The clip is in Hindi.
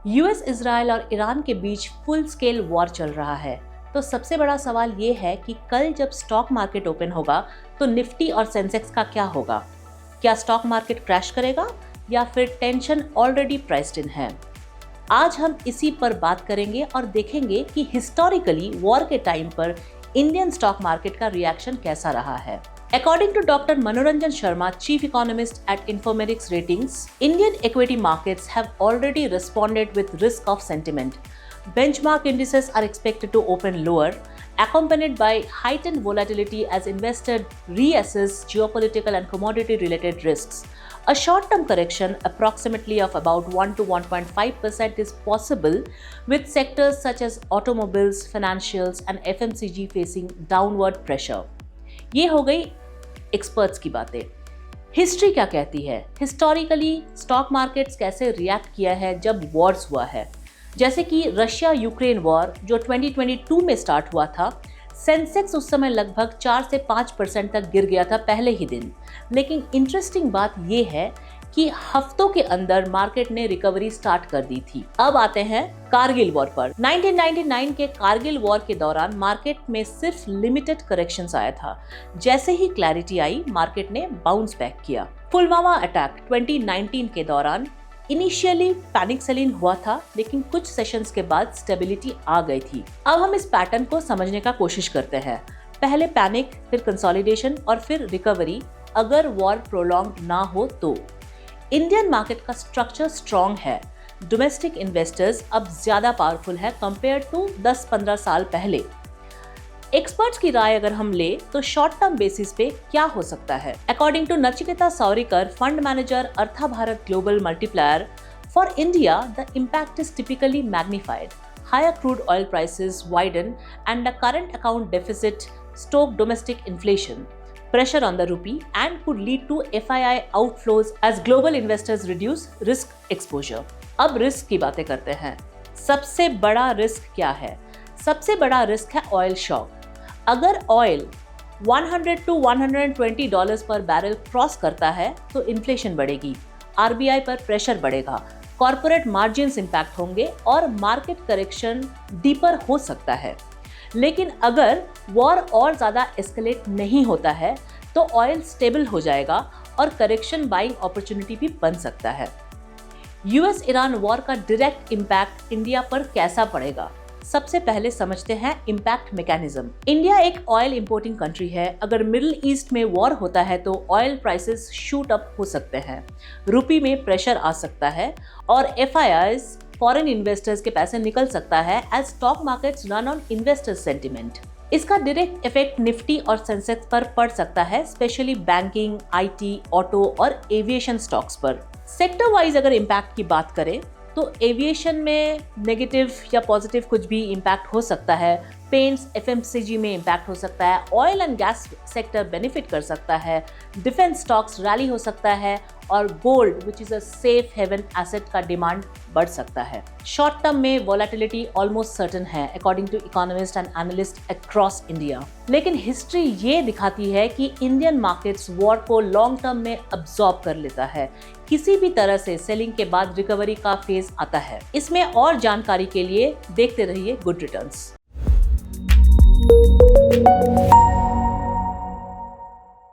यूएस, इजराइल और ईरान के बीच फुल स्केल वॉर चल रहा है। तो सबसे बड़ा सवाल ये है कि कल जब स्टॉक मार्केट ओपन होगा तो निफ्टी और सेंसेक्स का क्या होगा? क्या स्टॉक मार्केट क्रैश करेगा या फिर टेंशन ऑलरेडी प्राइस्ड इन है? आज हम इसी पर बात करेंगे और देखेंगे कि हिस्टोरिकली वॉर के टाइम पर इंडियन स्टॉक मार्केट का रिएक्शन कैसा रहा है। According to Dr. Manoranjan Sharma, Chief Economist at Informerics Ratings, Indian equity markets have already responded with risk of sentiment. Benchmark indices are expected to open lower, accompanied by heightened volatility as investors reassess geopolitical and commodity-related risks. A short-term correction, approximately of about 1 to 1.5%, is possible, with sectors such as automobiles, financials, and FMCG facing downward pressure. ये हो गई एक्सपर्ट्स की बातें। हिस्ट्री क्या कहती है? हिस्टोरिकली स्टॉक मार्केट्स कैसे रिएक्ट किया है जब वॉर्स हुआ है, जैसे कि रशिया यूक्रेन वॉर जो 2022 में स्टार्ट हुआ था। सेंसेक्स उस समय लगभग 4 से 5% तक गिर गया था पहले ही दिन। लेकिन इंटरेस्टिंग बात यह है कि हफ्तों के अंदर मार्केट ने रिकवरी स्टार्ट कर दी थी। अब आते हैं कारगिल वॉर पर। 1999 के कारगिल वॉर के दौरान मार्केट में सिर्फ लिमिटेड करेक्शंस आया था। जैसे ही क्लैरिटी आई, मार्केट ने बाउंस बैक किया। पुलवामा अटैक 2019 के दौरान इनिशियली पैनिक सेलिंग हुआ था, लेकिन कुछ सेशंस के बाद स्टेबिलिटी आ गई थी। अब हम इस पैटर्न को समझने का कोशिश करते हैं। पहले पैनिक, फिर कंसोलिडेशन और फिर रिकवरी अगर वॉर प्रोलॉन्ग ना हो तो। इंडियन मार्केट का स्ट्रक्चर स्ट्रॉन्ग है। डोमेस्टिक इन्वेस्टर्स अब ज्यादा पावरफुल है कंपेयर टू 10-15 साल पहले। एक्सपर्ट्स की राय अगर हम ले तो शॉर्ट टर्म बेसिस पे क्या हो सकता है? According to Nachiketa Sowrikar, fund manager Artha Bharat global multiplier, for India the impact is typically magnified. Higher crude oil prices widen and the current account deficit stoke domestic inflation, pressure on the rupee, and could lead to FII outflows as global investors reduce risk exposure. अब रिस्क की बातें करते हैं। सबसे बड़ा रिस्क क्या है? सबसे बड़ा रिस्क है ऑयल शॉक। अगर ऑयल 100 to 120 डॉलर्स पर बैरल क्रॉस करता है तो इन्फ्लेशन बढ़ेगी, आरबीआई पर प्रेशर बढ़ेगा, कॉर्पोरेट मार्जिन्स इंपैक्ट होंगे और मार्केट करेक्शन डीपर हो सकता है। लेकिन अगर वॉर और ज़्यादा एस्केलेट नहीं होता है तो ऑयल स्टेबल हो जाएगा और करेक्शन बाइंग अपॉर्चुनिटी भी बन सकता है। यूएस ईरान वॉर का डायरेक्ट इम्पैक्ट इंडिया पर कैसा पड़ेगा? सबसे पहले समझते हैं इम्पैक्ट मैकेनिज्म। इंडिया एक ऑयल इंपोर्टिंग कंट्री है। अगर मिडिल ईस्ट में वॉर होता है तो ऑयल प्राइसेस शूट अप हो सकते हैं, रुपी में प्रेशर आ सकता है और एफआईआईज फॉरेन इन्वेस्टर्स के पैसे निकल सकता है as stock markets run on investor sentiment. इसका डायरेक्ट इफेक्ट निफ्टी और सेंसेक्स पर पड़ सकता है, स्पेशली बैंकिंग, आईटी, ऑटो और एविएशन स्टॉक्स पर। सेक्टर वाइज अगर इम्पैक्ट की बात करें तो एविएशन में नेगेटिव या पॉजिटिव कुछ भी इम्पैक्ट हो सकता है। पेंट्स, एफएमसीजी में इम्पैक्ट हो सकता है। Oil and gas sector benefit कर सकता है। डिफेंस स्टॉक्स रैली हो सकता है और gold which is a safe haven asset का डिमांड बढ़ सकता है। शॉर्ट टर्म में वोलेटिलिटी ऑलमोस्ट सर्टेन है according to economist and analyst across India. लेकिन हिस्ट्री ये दिखाती है कि इंडियन मार्केट्स वॉर को लॉन्ग टर्म में अब्सॉर्ब कर लेता है। किसी भी तरह से सेलिंग के बाद रिकवरी का फेज आता है। इसमें और जानकारी के लिए देखते रहिए गुड रिटर्न्स।